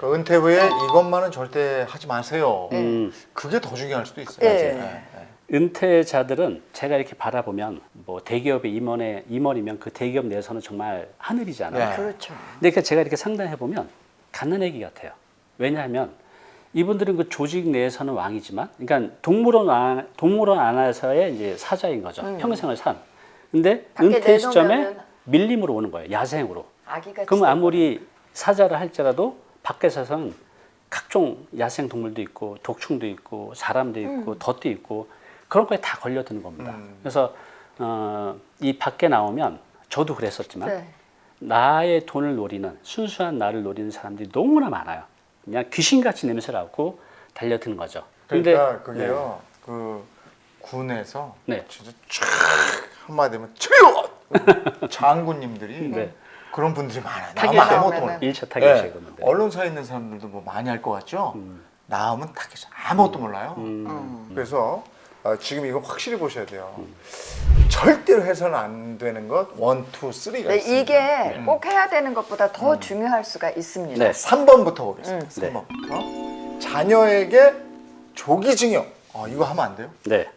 그 은퇴 후에 이것만은 절대 하지 마세요. 그게 더 중요할 수도 있어요. 네. 은퇴자들은 제가 이렇게 바라보면 뭐 대기업의 임원이면 그 대기업 내에서는 정말 하늘이잖아요. 네. 근데 그렇죠. 그러니까 제가 이렇게 상담해 보면 갓난아기 같아요. 왜냐하면 이분들은 그 조직 내에서는 왕이지만, 그러니까 동물원 안에서의 이제 사자인 거죠. 평생을 산. 근데 은퇴 시점에 밀림으로 오는 거예요. 야생으로. 그럼 아무리 사자를 할지라도 밖에서는 각종 야생 동물도 있고 독충도 있고 사람도 있고 덫도 있고 그런 거에 다 걸려드는 겁니다. 그래서 이 밖에 나오면 저도 그랬었지만 네. 나의 돈을 노리는 순수한 나를 노리는 사람들이 너무나 많아요. 그냥 귀신같이 냄새를 맡고 달려드는 거죠. 그러니까 그게요. 그 군에서 네. 진짜 쫙 한마디면 차렷 장군님들이 네. 그런 분들이 많아요. 타겟이 나만 아무것도 몰라. 1차 타겟이에요. 그러면. 언론사에 있는 사람들도 뭐 많이 할 것 같죠? 나오면 타겟이 아무것도 몰라요. 그래서 지금 이거 확실히 보셔야 돼요. 절대로 해서는 안 되는 것 1, 2, 3가 네, 있습니다. 이게 꼭 해야 되는 것보다 더 중요할 수가 있습니다. 네. 3번부터 보겠습니다. 네. 3번부터. 자녀에게 조기증여. 이거 하면 안 돼요? 네.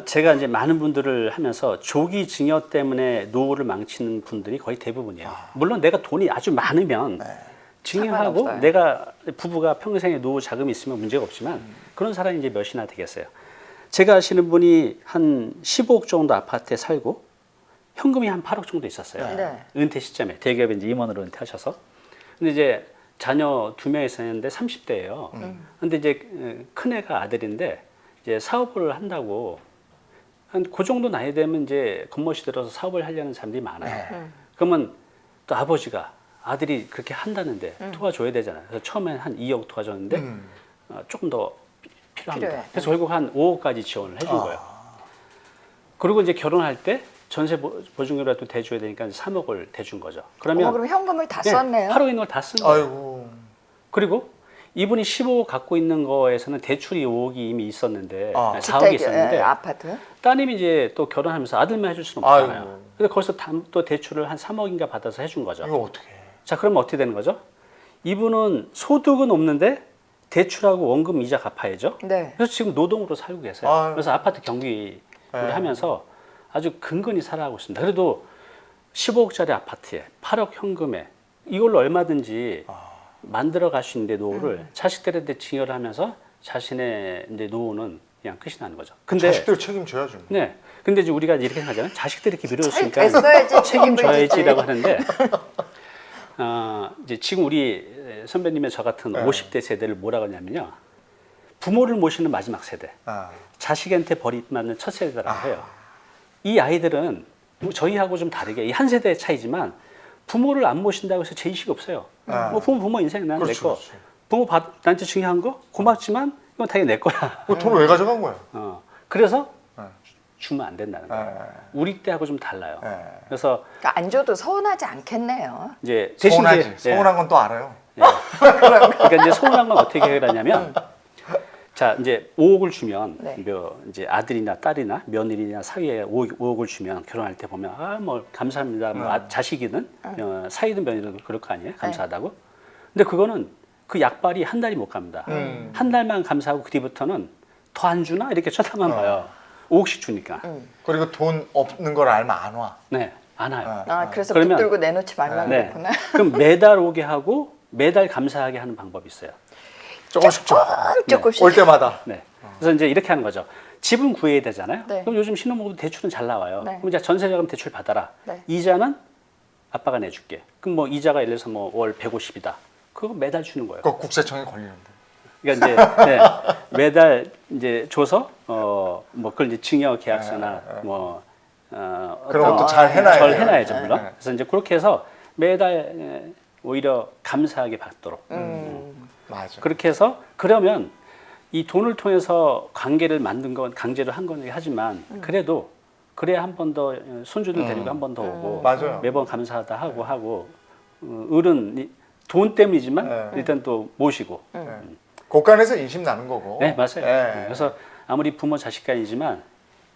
제가 이제 많은 분들을 하면서 조기 증여 때문에 노후를 망치는 분들이 거의 대부분이에요. 물론 내가 돈이 아주 많으면 증여하고 상관없어요. 내가 부부가 평생의 노후 자금이 있으면 문제가 없지만 그런 사람이 이제 몇이나 되겠어요. 제가 아시는 분이 한 15억 정도 아파트에 살고 현금이 한 8억 정도 있었어요. 네. 은퇴 시점에 대기업에 이제 임원으로 은퇴하셔서. 근데 이제 자녀 2명 있었는데 30대예요. 근데 이제 큰 애가 아들인데 이제 사업을 한다고 한 그 정도 나이 되면 이제 겉멋이 들어서 사업을 하려는 사람들이 많아요. 그러면 또 아버지가 아들이 그렇게 한다는데 도와줘야 되잖아요. 그래서 처음엔 한 2억 도와줬는데 조금 더 필요합니다. 필요해. 그래서 결국 한 5억까지 지원을 해준 거예요. 그리고 이제 결혼할 때 전세 보증료라도 대줘야 되니까 3억을 대준 거죠. 그러면 그럼 현금을 다 썼네요. 8억 있는 걸 다 쓴 거예요. 아이고. 그리고 이분이 15억 갖고 있는 거에서는 대출이 5억이 이미 있었는데 4억이 주택, 있었는데 아파트. 따님이 이제 또 결혼하면서 아들만 해줄 수는 없잖아요. 아이고. 그래서 거기서 또 대출을 한 3억인가 받아서 해준 거죠. 이거 어떻게 해? 자, 그러면 어떻게 되는 거죠? 이분은 없는데 대출하고 원금 이자 갚아야죠. 네. 그래서 지금 노동으로 살고 계세요. 아유. 그래서 아파트 경비를 하면서 아주 근근히 살아가고 있습니다. 그래도 15억짜리 아파트에 8억 현금에 이걸로 얼마든지 만들어 갈 수 있는데 노후를 자식들한테 증여를 하면서 자신의 이제 노후는 그냥 끝이 나는 거죠. 근데 자식들 책임져야죠. 네. 근데 이제 우리가 이렇게 생각하잖아요. 자식들이 이렇게 밀어줬으니까 됐어야지 책임져야지라고 하는데 이제 지금 우리 선배님의 저 같은 50대 세대를 뭐라고 하냐면요. 부모를 모시는 마지막 세대. 자식한테 버림받는 첫 세대라고 해요. 이 아이들은 저희하고 좀 다르게 이 한 세대의 차이지만 부모를 안 모신다고 해서 죄의식이 없어요. 뭐 부모 인생 나는 내 거. 그렇지. 부모 나한테 중요한 거 고맙지만 이건 당연히 내 거야. 그 돈을 왜 가져간 거예요? 그래서 주면 안 된다는 거예요. 우리 때하고 좀 달라요. 그래서 그러니까 안 줘도 서운하지 않겠네요. 이제 대신 서운하지. 이제, 서운한 건 또 알아요. 그러니까 이제 서운한 건 어떻게 해결하냐면 자 이제 5억을 주면 네. 이제 아들이나 딸이나 며느리나 사위에 5억을 주면 결혼할 때 보면 뭐 감사합니다. 뭐 자식이든 사위든 며느리든 그럴 거 아니에요. 감사하다고. 근데 그거는 그 약발이 한 달이 못 갑니다. 한 달만 감사하고 그 뒤부터는 더 안 주나 이렇게 쳐다만 봐요. 5억씩 주니까. 그리고 돈 없는 걸 알면 안 와. 네, 안 와요. 그래서 그러면- 붙들고 내놓지 말라고 네. 그랬구나. 그럼 매달 오게 하고 매달 감사하게 하는 방법이 있어요. 조금씩 조금씩. 올 때마다. 네. 그래서 이제 이렇게 하는 거죠. 집은 구해야 되잖아요. 네. 그럼 요즘 신혼부부 대출은 잘 나와요. 네. 그럼 이제 전세자금 대출 받아라. 네. 이자는 아빠가 내줄게. 그럼 뭐 이자가 예를 들어서 뭐 월 150이다. 그거 매달 주는 거예요. 그거 국세청에 걸리는데. 그러니까 이제 네, 매달 이제 줘서 뭐 그걸 이제 증여 계약서나 뭐 그런 어떤 것도 잘 해놔야 잘 돼요. 해놔야죠 물론. 네. 그래서 이제 그렇게 해서 매달 오히려 감사하게 받도록. 맞아. 그렇게 해서 그러면 이 돈을 통해서 관계를 만든 건 강제로 한 거는 하지만 그래도 그래야 한 번 더 손주들 데리고 한 번 더 오고 맞아요. 매번 감사하다 하고 을은 돈 때문이지만 네. 일단 또 모시고 곳간에서 인심 나는 거고. 네 맞아요. 네. 그래서 아무리 부모 자식 간이지만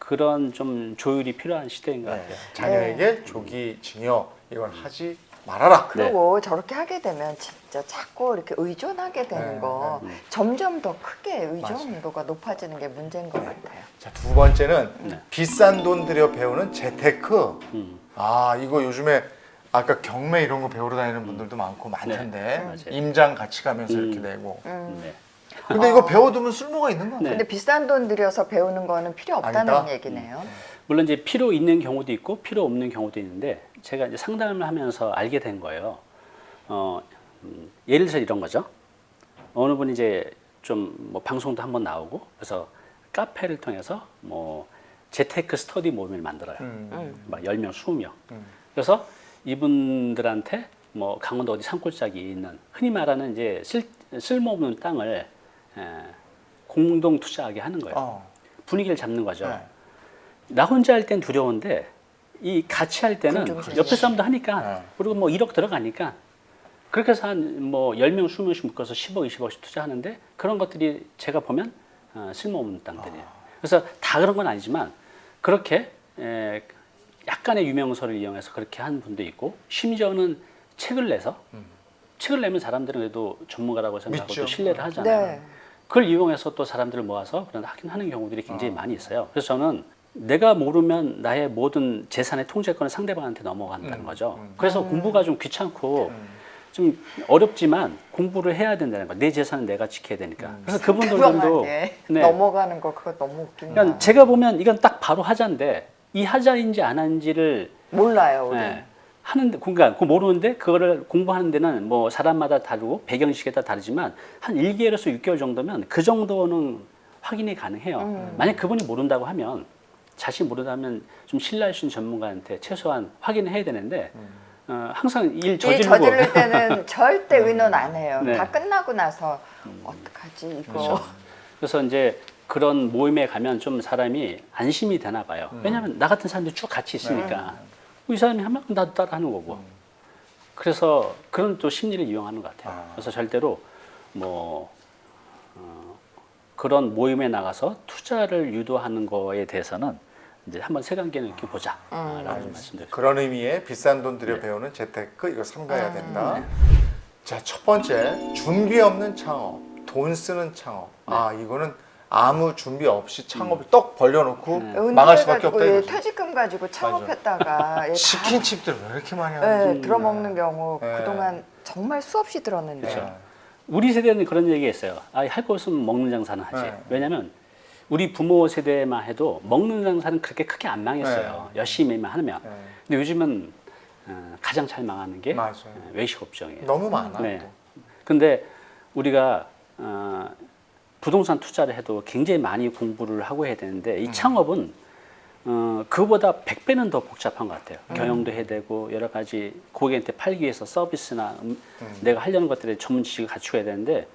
그런 좀 조율이 필요한 시대인 것 같아요. 자녀에게 조기 증여 이건 하지 말아라. 그리고 저렇게 하게 되면 진짜 자꾸 이렇게 의존하게 되는 네, 거 점점 더 크게 의존도가 높아지는 게 문제인 것 같아요. 자, 두 번째는 네. 비싼 돈 들여 배우는 재테크. 음. 아, 이거 요즘에 아까 경매 이런 거 배우러 다니는 분들도 많고 많던데 맞아요. 임장 같이 가면서 이렇게 내고. 네. 근데 이거 배워두면 쓸모가 있는 거 같아요. 네. 근데 비싼 돈 들여서 배우는 거는 필요 없다는 아니다? 얘기네요. 물론 이제 필요 있는 경우도 있고 필요 없는 경우도 있는데 제가 이제 상담을 하면서 알게 된 거예요. 예를 들어서 이런 거죠. 어느 분이 이제 좀 뭐 방송도 한번 나오고 그래서 카페를 통해서 뭐 재테크 스터디 모임을 만들어요. 막 10명, 20명. 그래서 이분들한테 뭐 강원도 어디 산골짜기에 있는 흔히 말하는 이제 쓸모없는 땅을 공동 투자하게 하는 거예요. 분위기를 잡는 거죠. 네. 나 혼자 할 땐 두려운데 이 같이 할 때는 공동체지. 옆에 사람도 하니까 네. 그리고 뭐 1억 들어가니까 그렇게 해서 한 뭐 10명, 20명씩 묶어서 10억, 20억씩 투자하는데 그런 것들이 제가 보면 쓸모없는 땅들이에요. 그래서 다 그런 건 아니지만 그렇게 약간의 유명세를 이용해서 그렇게 한 분도 있고 심지어는 책을 내서 책을 내면 사람들은 그래도 전문가라고 생각하고 믿죠. 또 신뢰를 하잖아요. 네. 그걸 이용해서 또 사람들을 모아서 그런 하는 경우들이 굉장히 많이 있어요. 그래서 저는 내가 모르면 나의 모든 재산의 통제권을 상대방한테 넘어간다는 거죠. 그래서 공부가 좀 귀찮고 좀 어렵지만 공부를 해야 된다는 거예요. 내 재산은 내가 지켜야 되니까. 그래서 그분들도 상대방한테 네. 넘어가는 거 그거 너무 웃긴다. 그러니까 제가 보면 이건 딱 바로 하자인데 이 하자인지 안 하는지를 몰라요, 우리. 하는데 그러니까 그거 모르는데 그거를 공부하는 데는 뭐 사람마다 다르고 배경식에 따라 다르지만 한 1개월에서 6개월 정도면 그 정도는 확인이 가능해요. 만약 그분이 모른다고 하면 자신이 모른다면 좀 신뢰할 수 있는 전문가한테 최소한 확인을 해야 되는데 항상 일 일 저지르고 저지를 때는 절대 의논 안 해요. 네. 다 끝나고 나서 어떡하지 이거. 그렇죠. 그래서 이제 그런 모임에 가면 좀 사람이 안심이 되나 봐요. 왜냐하면 나 같은 사람들이 쭉 같이 있으니까 이 사람이 하면 나도 따라 하는 거고. 그래서 그런 또 심리를 이용하는 것 같아요. 그래서 절대로 뭐 그런 모임에 나가서 투자를 유도하는 거에 대해서는 이제 한번 색안경을 이렇게 보자라고 좀 말씀드렸습니다. 그런 의미의 비싼 돈 들여 네. 배우는 재테크 이거 삼가해야 된다. 자, 첫 번째 준비 없는 창업, 돈 쓰는 창업. 아, 이거는 아무 준비 없이 창업을 떡 벌려놓고 망할 수밖에 없다 예, 이거죠. 퇴직금 가지고 창업했다가 예, 치킨집들 왜 이렇게 많이 하는지. 예, 들어먹는 경우 네. 그동안 정말 수없이 들었는데. 네. 우리 세대는 그런 얘기했어요. 아, 할 거 없으면 먹는 장사는 하지. 네. 왜냐하면 우리 부모 세대만 해도 먹는 장사는 그렇게 크게 안 망했어요. 열심히만 하면. 네. 근데 요즘은 가장 잘 망하는 게 맞아요. 외식 업종이에요. 너무 많아. 네. 또. 근데 우리가 부동산 투자를 해도 굉장히 많이 공부를 하고 해야 되는데 이 창업은 그보다 100배는 더 복잡한 것 같아요. 경영도 해야 되고 여러 가지 고객한테 팔기 위해서 서비스나 내가 하려는 것들에 전문 지식을 갖추어야 되는데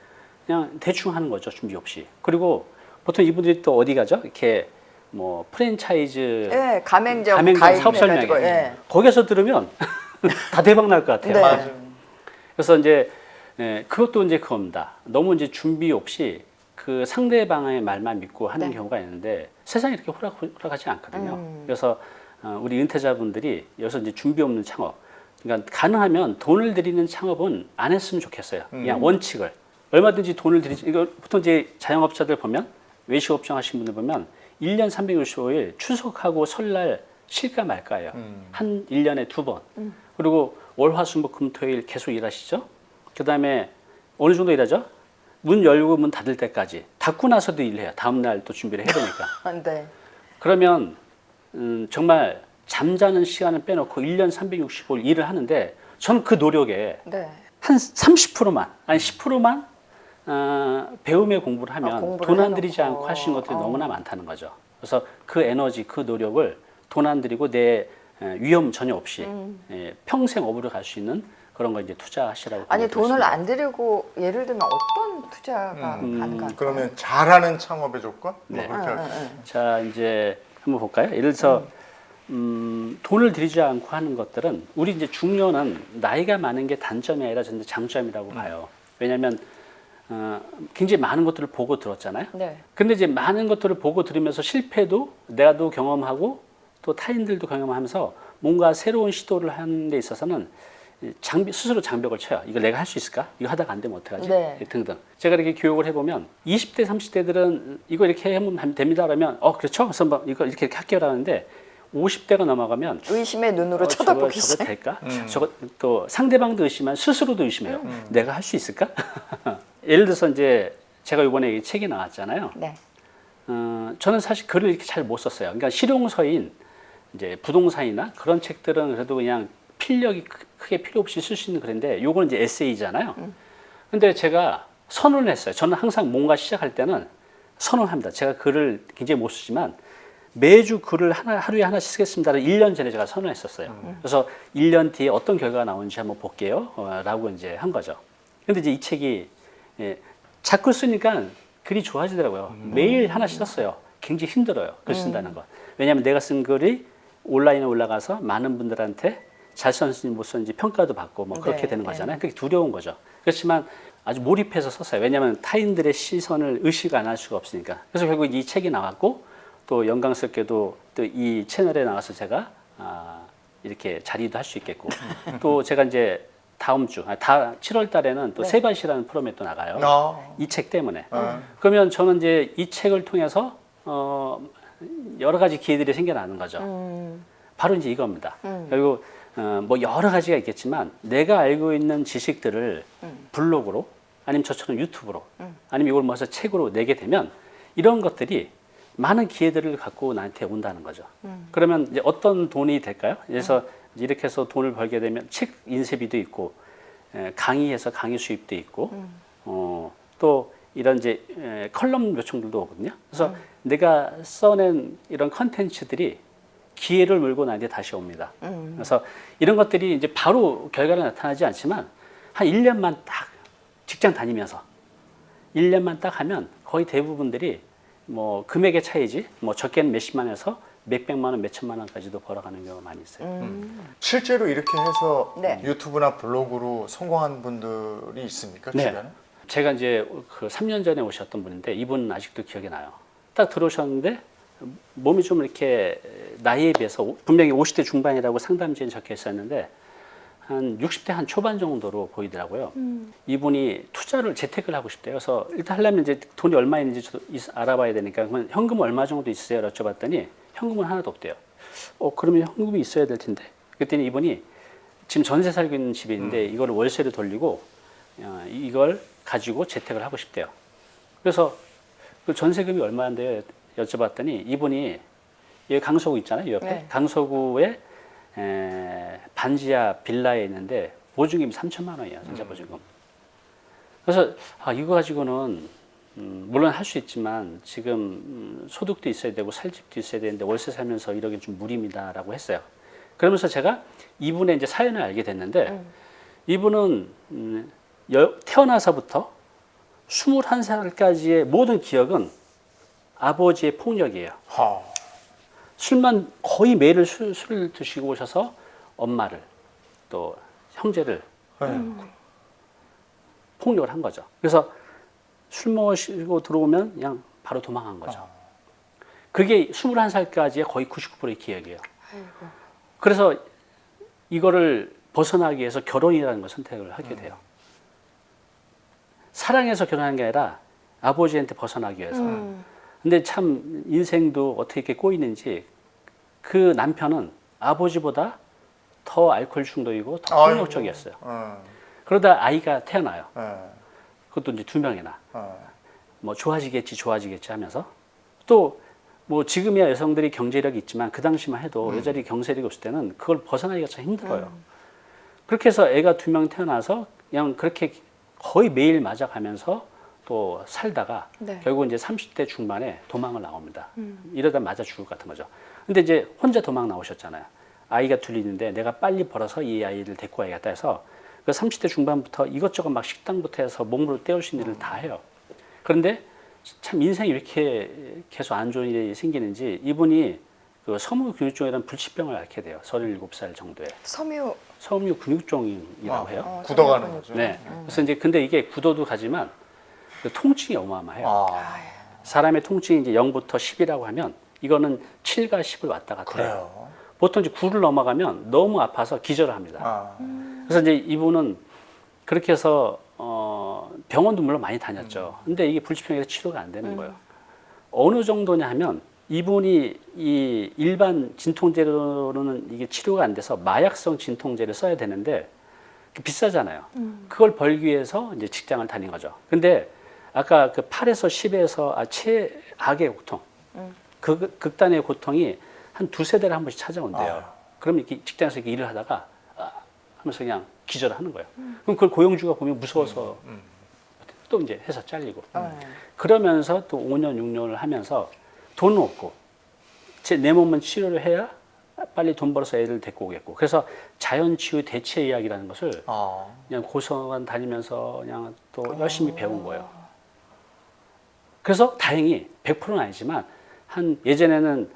그냥 대충 하는 거죠. 준비 없이. 그리고 보통 이분들이 또 어디 가죠? 이렇게 뭐 프랜차이즈 예, 가맹점 사업 설명회 가입해가지고, 예. 거기서 들으면 다 대박 날 것 같아요. 네. 맞아요. 그래서 이제 그것도 이제 그겁니다. 너무 이제 준비 없이 그 상대방의 말만 믿고 하는 네. 경우가 있는데 세상이 이렇게 호락호락하지 않거든요. 그래서 우리 은퇴자분들이 여기서 이제 준비 없는 창업, 그러니까 가능하면 돈을 들이는 창업은 안 했으면 좋겠어요. 그냥 원칙을 얼마든지 돈을 들이지. 이거 보통 이제 자영업자들 보면 외식업종 하신 분들 보면 1년 365일 추석하고 설날 쉴까 말까예요. 한 1년에 2번. 그리고 월, 화, 수, 목, 금, 토일 계속 일하시죠. 그다음에 어느 정도 일하죠? 문 열고 문 닫을 때까지. 닫고 나서도 일해요. 다음 날 또 준비를 해야 되니까. 네. 그러면 정말 잠자는 시간을 빼놓고 1년 365일 일을 하는데 저는 그 노력에 네. 한 30%만 아니 10%만 배움에 공부를 하면 공부를 돈 안 들이지 해놓고. 않고 할 수 있는 것들이 너무나 많다는 거죠. 그래서 그 에너지, 그 노력을 돈 안 들이고 내 위험 전혀 없이 평생 업으로 갈 수 있는 그런 거 이제 투자하시라고. 아니 돈을 권유드리겠습니다. 안 들이고 예를 들면 어떤 투자가 가능할까요? 그러면 잘하는 창업의 조건? 네. 뭐 그렇게 할까요? 자, 이제 한번 볼까요? 예를 들어서 돈을 들이지 않고 하는 것들은 우리 이제 중년은 나이가 많은 게 단점이 아니라 저는 장점이라고 봐요. 왜냐하면 굉장히 많은 것들을 보고 들었잖아요. 네. 근데 이제 많은 것들을 보고 들으면서 실패도 내가도 경험하고 또 타인들도 경험하면서 뭔가 새로운 시도를 하는 데 있어서는 스스로 장벽을 쳐요. 이거 내가 할 수 있을까? 이거 하다가 안 되면 어떡하지? 네. 등등. 제가 이렇게 교육을 해보면 20대, 30대들은 이거 이렇게 하면 됩니다. 그러면 그렇죠. 그래서 뭐 이거 이렇게 할게요. 라는데 50대가 넘어가면 의심의 눈으로 저거 쳐다보기 시작. 될까? 저거 또 상대방도 의심한 스스로도 의심해요. 내가 할 수 있을까? 예를 들어서 이제 제가 이번에 이 책이 나왔잖아요. 네. 저는 사실 글을 이렇게 잘 못 썼어요. 그러니까 실용서인 이제 부동산이나 그런 책들은 그래도 그냥 필력이 크게 필요 없이 쓸 수 있는 글인데 요거는 이제 에세이잖아요. 근데 제가 선언을 했어요. 저는 항상 뭔가 시작할 때는 선언합니다. 제가 글을 굉장히 못 쓰지만 매주 글을 하루에 하나씩 쓰겠습니다를 1년 전에 제가 선언했었어요. 그래서 1년 뒤에 어떤 결과가 나오는지 한번 볼게요. 라고 이제 한 거죠. 근데 이제 이 책이 자꾸 쓰니까 글이 좋아지더라고요. 매일 하나씩 썼어요. 굉장히 힘들어요. 글 쓴다는 거. 왜냐하면 내가 쓴 글이 온라인에 올라가서 많은 분들한테 잘 썼는지 못 썼는지 평가도 받고 뭐 그렇게 네, 되는 거잖아요. 그게 두려운 거죠. 그렇지만 아주 몰입해서 썼어요. 왜냐하면 타인들의 시선을 의식 안 할 수가 없으니까. 그래서 결국 이 책이 나왔고 또 영광스럽게도 또 이 채널에 나와서 제가 이렇게 자리도 할 수 있겠고 또 제가 이제 다음 주 7월 달에는 또 네. 세바시라는 프로그램에 또 나가요. 이 책 때문에. 그러면 저는 이제 이 책을 통해서 여러 가지 기회들이 생겨나는 거죠. 바로 이제 이겁니다. 그리고 뭐 여러 가지가 있겠지만 내가 알고 있는 지식들을 블로그로 아니면 저처럼 유튜브로 아니면 이걸 모아서 책으로 내게 되면 이런 것들이 많은 기회들을 갖고 나한테 온다는 거죠. 그러면 이제 어떤 돈이 될까요? 그래서 이렇게 해서 돈을 벌게 되면 책 인쇄비도 있고 강의해서 강의 수입도 있고 또 이런 이제 컬럼 요청들도 오거든요. 그래서 내가 써낸 이런 컨텐츠들이 기회를 물고 나한테 다시 옵니다. 그래서 이런 것들이 이제 바로 결과가 나타나지 않지만 한 1년만 딱 직장 다니면서 1년만 딱 하면 거의 대부분들이 뭐 금액의 차이지 뭐 적게는 몇십만에서 몇백만 원, 몇천만 원까지도 벌어가는 경우가 많이 있어요. 실제로 이렇게 해서 네. 유튜브나 블로그로 성공한 분들이 있습니까? 네. 주변에? 제가 이제 그 3년 전에 오셨던 분인데 이분은 아직도 기억이 나요. 딱 들어오셨는데 몸이 좀 이렇게 나이에 비해서 분명히 50대 중반이라고 상담지에 적혀 있었는데 한 60대 한 초반 정도로 보이더라고요. 이분이 투자를 재테크를 하고 싶대요. 그래서 일단 하려면 이제 돈이 얼마 있는지 알아봐야 되니까 그러면 현금 얼마 정도 있으세요? 여쭤봤더니 현금은 하나도 없대요. 그러면 현금이 있어야 될 텐데. 그랬더니 이분이 지금 전세 살고 있는 집이 있는데 이걸 월세로 돌리고 이걸 가지고 재테크를 하고 싶대요. 그래서 그 전세금이 얼마인데요? 여쭤봤더니 이분이 여기 강서구 있잖아요. 이 옆에 네. 강서구에 반지하 빌라에 있는데 보증금이 3천만 원이에요. 전세 보증금. 그래서 이거 가지고는 물론 할 수 있지만 지금 소득도 있어야 되고 살 집도 있어야 되는데 월세 살면서 이러긴 좀 무리입니다라고 했어요. 그러면서 제가 이분의 이제 사연을 알게 됐는데 이분은 태어나서부터 21살까지의 모든 기억은 아버지의 폭력이에요. 술만 거의 매일 술을 드시고 오셔서 엄마를 또 형제를 폭력을 한 거죠. 그래서 술 마시고 들어오면 그냥 바로 도망한 거죠. 그게 21살까지의 거의 99%의 기억이에요. 그래서 이거를 벗어나기 위해서 결혼이라는 걸 선택을 하게 돼요. 사랑해서 결혼한 게 아니라 아버지한테 벗어나기 위해서. 근데 참 인생도 어떻게 이렇게 꼬이는지 그 남편은 아버지보다 더 알코올 중독이고 더 폭력적이었어요. 그러다 아이가 태어나요. 그것도 이제 2명이나. 뭐 좋아지겠지 하면서 또 뭐 지금이야 여성들이 경제력이 있지만 그 당시만 해도 여자들이 경제력이 없을 때는 그걸 벗어나기가 참 힘들어요. 그렇게 해서 애가 2명 태어나서 그냥 그렇게 거의 매일 맞아가면서 또 살다가 네. 결국 이제 30대 중반에 도망을 나옵니다. 이러다 맞아 죽을 것 같은 거죠. 근데 이제 혼자 도망 나오셨잖아요. 아이가 둘 있는데 내가 빨리 벌어서 이 아이를 데리고 와야겠다 해서 그 30대 중반부터 이것저것 막 식당부터 해서 몸으로 때울 수 있는 일을 다 해요. 그런데 참 인생이 왜 이렇게 계속 안 좋은 일이 생기는지 이분이 그 섬유근육종이라는 불치병을 앓게 돼요. 37살 정도에. 섬유근육종이라고 해요. 굳어가는 거죠. 네. 그래서 이제 근데 이게 굳어도 가지만 그 통증이 어마어마해요. 사람의 통증이 이제 0부터 10이라고 하면 이거는 7과 10을 왔다 갔다 해요. 그래요. 보통 이제 9를 넘어가면 너무 아파서 기절을 합니다. 그래서 이제 이분은 그렇게 해서 병원도 물론 많이 다녔죠. 근데 이게 불치병이라 치료가 안 되는 거예요. 어느 정도냐 하면 이분이 이 일반 진통제로는 이게 치료가 안 돼서 마약성 진통제를 써야 되는데 비싸잖아요. 그걸 벌기 위해서 이제 직장을 다닌 거죠. 근데 아까 그 8에서 10에서 최악의 고통, 극단의 고통이 한 두세 달에 한 번씩 찾아온대요. 그럼 이렇게 직장에서 이렇게 일을 하다가 하면서 그냥 기절을 하는 거예요. 그럼 그걸 고용주가 보면 무서워서 또 이제 회사 잘리고. 그러면서 또 5년, 6년을 하면서 돈은 없고 내 몸은 치료를 해야 빨리 돈 벌어서 애를 데리고 오겠고. 그래서 자연치유 대체 의학이라는 것을 그냥 고성관 다니면서 그냥 또 열심히 배운 거예요. 그래서 다행히 100%는 아니지만 한 예전에는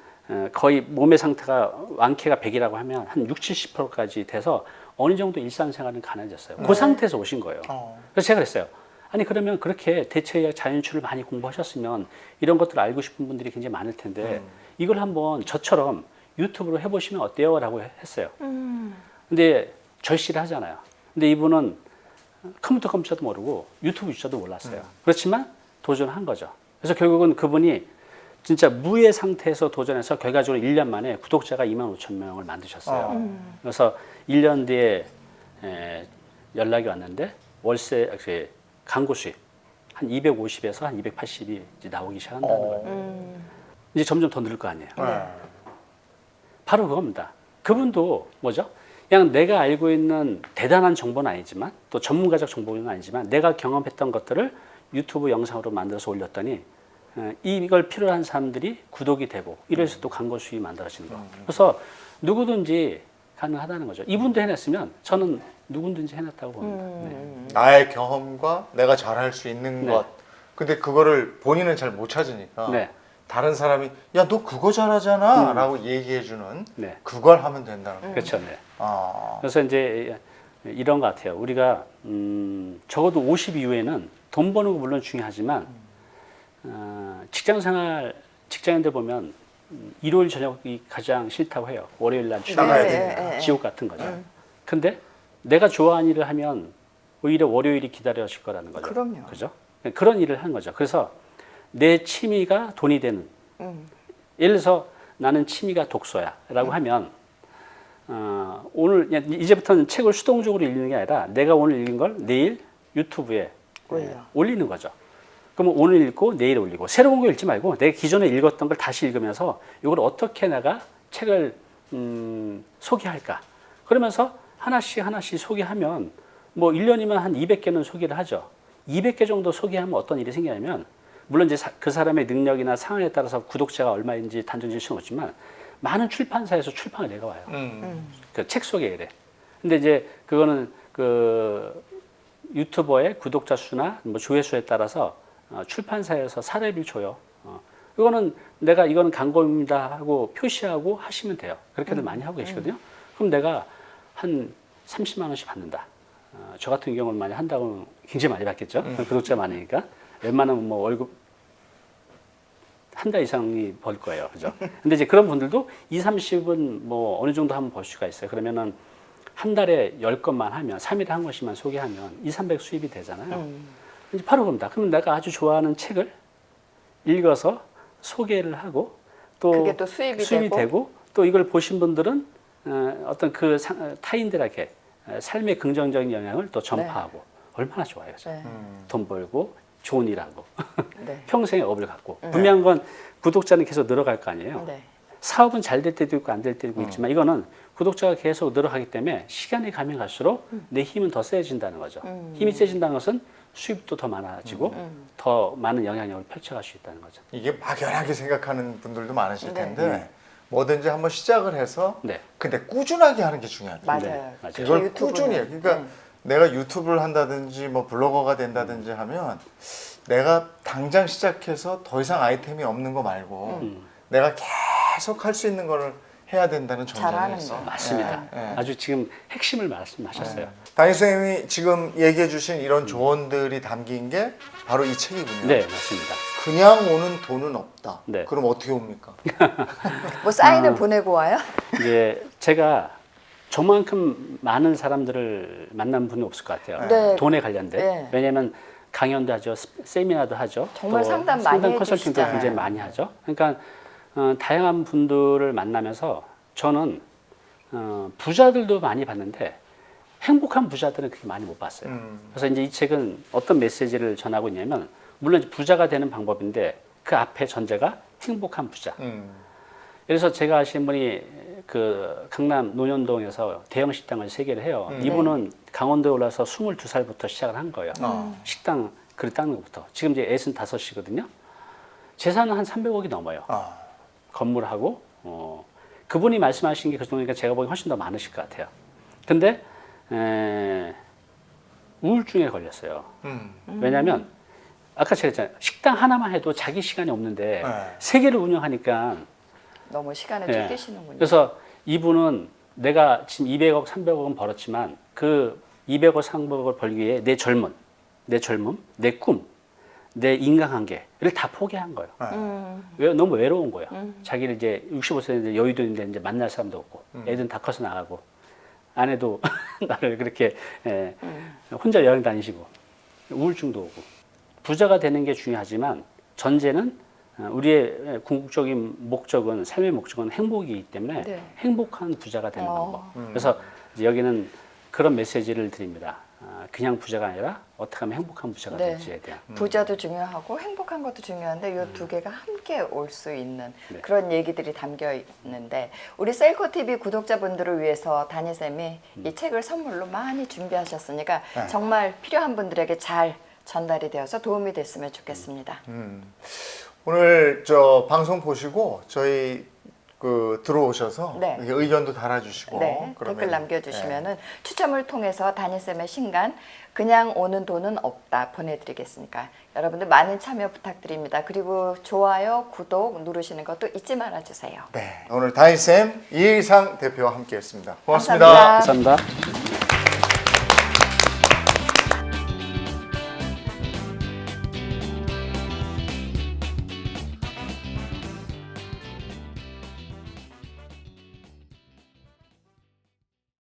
거의 몸의 상태가 완쾌가 100이라고 하면 한 60, 70%까지 돼서 어느 정도 일상생활은 가능해졌어요. 그 상태에서 오신 거예요. 그래서 제가 그랬어요. 아니 그러면 그렇게 대체의학 자연치유를 많이 공부하셨으면 이런 것들을 알고 싶은 분들이 굉장히 많을 텐데 이걸 한번 저처럼 유튜브로 해보시면 어때요? 라고 했어요. 근데 절실히 하잖아요. 근데 이분은 컴퓨터도 모르고 유튜브 주자도 몰랐어요. 그렇지만 도전한 거죠. 그래서 결국은 그분이 진짜 무의 상태에서 도전해서 결과적으로 1년 만에 구독자가 25,000명을 만드셨어요. 그래서 1년 뒤에 연락이 왔는데 월세 광고 수입 한 250에서 한 280이 이제 나오기 시작한다는 거예요. 이제 점점 더 늘 거 아니에요. 바로 그겁니다. 그분도 뭐죠? 그냥 내가 알고 있는 대단한 정보는 아니지만 또 전문가적 정보는 아니지만 내가 경험했던 것들을 유튜브 영상으로 만들어서 올렸더니 이걸 필요한 사람들이 구독이 되고 이래서 또 광고 수입이 만들어지는 거. 그래서 누구든지 가능하다는 거죠. 이분도 해냈으면 저는 누구든지 해냈다고 봅니다. 네. 나의 경험과 내가 잘할 수 있는 네. 것. 근데 그거를 본인은 잘 못 찾으니까 네. 다른 사람이 야 너 그거 잘하잖아 라고 얘기해주는 네. 그걸 하면 된다는 거예요. 그렇죠. 네. 아. 그래서 이제 이런 것 같아요. 우리가 적어도 50 이후에는 돈 버는 거 물론 중요하지만 직장인들 보면 일요일 저녁이 가장 싫다고 해요. 월요일 날 나가야 출근해야 되니까. 지옥 같은 거죠. 근데 내가 좋아하는 일을 하면 오히려 월요일이 기다려질 거라는 거죠. 그럼요. 그죠? 그런 일을 한 거죠. 그래서 내 취미가 돈이 되는. 예를 들어서 나는 취미가 독서야라고 하면 오늘 이제부터는 책을 수동적으로 읽는 게 아니라 내가 오늘 읽은 걸 내일 유튜브에 올리는 거죠. 그럼 오늘 읽고 내일 올리고 새로운 거 읽지 말고 내가 기존에 읽었던 걸 다시 읽으면서 이걸 어떻게 내가 책을 소개할까? 그러면서 하나씩 소개하면 뭐 1년이면 한 200개는 소개를 하죠. 200개 정도 소개하면 어떤 일이 생기냐면 물론 이제 그 사람의 능력이나 상황에 따라서 구독자가 얼마인지 단정 지을 수는 없지만 많은 출판사에서 출판을 내려와요. 그 책 소개에. 근데 이제 그거는 그 유튜버의 구독자 수나 뭐 조회수에 따라서 출판사에서 사례를 줘요. 이거는 내가 이거는 광고입니다 하고 표시하고 하시면 돼요. 그렇게들 많이 하고 계시거든요. 그럼 내가 한 30만 원씩 받는다. 저 같은 경우는 많이 한다고 굉장히 많이 받겠죠. 구독자 많으니까 웬만하면 뭐 월급 한 달 이상이 벌 거예요. 그죠? 근데 이제 그런 분들도 2, 30은 뭐 어느 정도 하면 벌 수가 있어요. 그러면은 한 달에 10건만 하면 3일에 한 권씩만 소개하면 2, 300 수입이 되잖아요. 이제 바로 그럽니다. 그러면 내가 아주 좋아하는 책을 읽어서 소개를 하고 또 그게 또 수입이 되고 또 이걸 보신 분들은 어떤 그 타인들에게 삶의 긍정적인 영향을 또 전파하고 얼마나 좋아요. 그죠? 돈 벌고 좋은 일하고 평생의 업을 갖고 분명한 건 구독자는 계속 늘어갈 거 아니에요. 사업은 잘 될 때도 있고 안 될 때도 있지만 이거는 구독자가 계속 늘어가기 때문에 시간이 가면 갈수록 내 힘은 더 세진다는 거죠. 힘이 세진다는 것은 수입도 더 많아지고 더 많은 영향력을 펼쳐갈 수 있다는 거죠. 이게 막연하게 생각하는 분들도 많으실 텐데 뭐든지 한번 시작을 해서 근데 꾸준하게 하는 게 중요하죠. 맞아요. 이걸 꾸준히 해요. 그러니까 내가 유튜브를 한다든지 뭐 블로거가 된다든지 하면 내가 당장 시작해서 더 이상 아이템이 없는 거 말고 내가 계속 할 수 있는 거를 해야 된다는 전제에서 맞습니다. 아주 지금 핵심을 말씀하셨어요. 담임 선생님이 지금 얘기해 주신 이런 조언들이 담긴 게 바로 이 책이군요. 네, 맞습니다. 그냥 오는 돈은 없다. 네. 그럼 어떻게 옵니까? 뭐 사인을 보내고 와요? 이제 제가 저만큼 많은 사람들을 만난 분이 없을 것 같아요. 네. 돈에 관련된. 네. 왜냐하면 강연도 하죠, 세미나도 하죠. 정말 또 상담 많이 컨설팅도 해주시잖아요. 굉장히 많이 하죠. 그러니까 다양한 분들을 만나면서 저는 부자들도 많이 봤는데 행복한 부자들은 그렇게 많이 못 봤어요. 그래서 이제 이 책은 어떤 메시지를 전하고 있냐면 물론 이제 부자가 되는 방법인데 그 앞에 전제가 행복한 부자. 그래서 제가 아시는 분이 그 강남 논현동에서 대형 식당을 3개를 해요. 이분은 강원도에 올라서 22살부터 시작을 한 거예요. 식당 그릇 닦는 것부터. 지금 이제 65이거든요. 재산은 한 300억이 넘어요. 건물하고 그분이 말씀하신 게 그 정도니까 제가 보기 훨씬 더 많으실 것 같아요. 근데 우울증에 걸렸어요. 왜냐하면 아까 제가 했잖아요. 식당 하나만 해도 자기 시간이 없는데 3개를 운영하니까 너무 시간을 예. 쫓기시는군요. 그래서 이분은 내가 지금 200억, 300억은 벌었지만 그 200억, 300억을 벌기 위해 내 젊음, 내 꿈, 내 인간관계를 다 포기한 거예요. 너무 외로운 거예요. 자기를 이제 65세인데 여유도 있는데 이제 만날 사람도 없고 애들은 다 커서 나가고 아내도 나를 그렇게 혼자 여행 다니시고 우울증도 오고 부자가 되는 게 중요하지만 전제는 우리의 궁극적인 목적은 삶의 목적은 행복이기 때문에 네. 행복한 부자가 되는 방법. 그래서 이제 여기는 그런 메시지를 드립니다. 그냥 부자가 아니라 어떻게 하면 행복한 부자가 네. 될지에 대한. 부자도 중요하고 행복한 것도 중요한데 이 두 개가 함께 올 수 있는 네. 그런 얘기들이 담겨 있는데 우리 셀코 TV 구독자분들을 위해서 다니쌤이 이 책을 선물로 많이 준비하셨으니까 정말 필요한 분들에게 잘 전달이 되어서 도움이 됐으면 좋겠습니다. 오늘 저 방송 보시고 저희 그 들어오셔서 네. 이렇게 의견도 달아주시고 네, 그러면, 댓글 남겨주시면은 추첨을 통해서 다니쌤의 신간 그냥 오는 돈은 없다 보내드리겠으니까 여러분들 많은 참여 부탁드립니다. 그리고 좋아요, 구독 누르시는 것도 잊지 말아주세요. 네, 오늘 다인쌤 이일상 대표와 함께했습니다. 고맙습니다. 감사합니다. 감사합니다.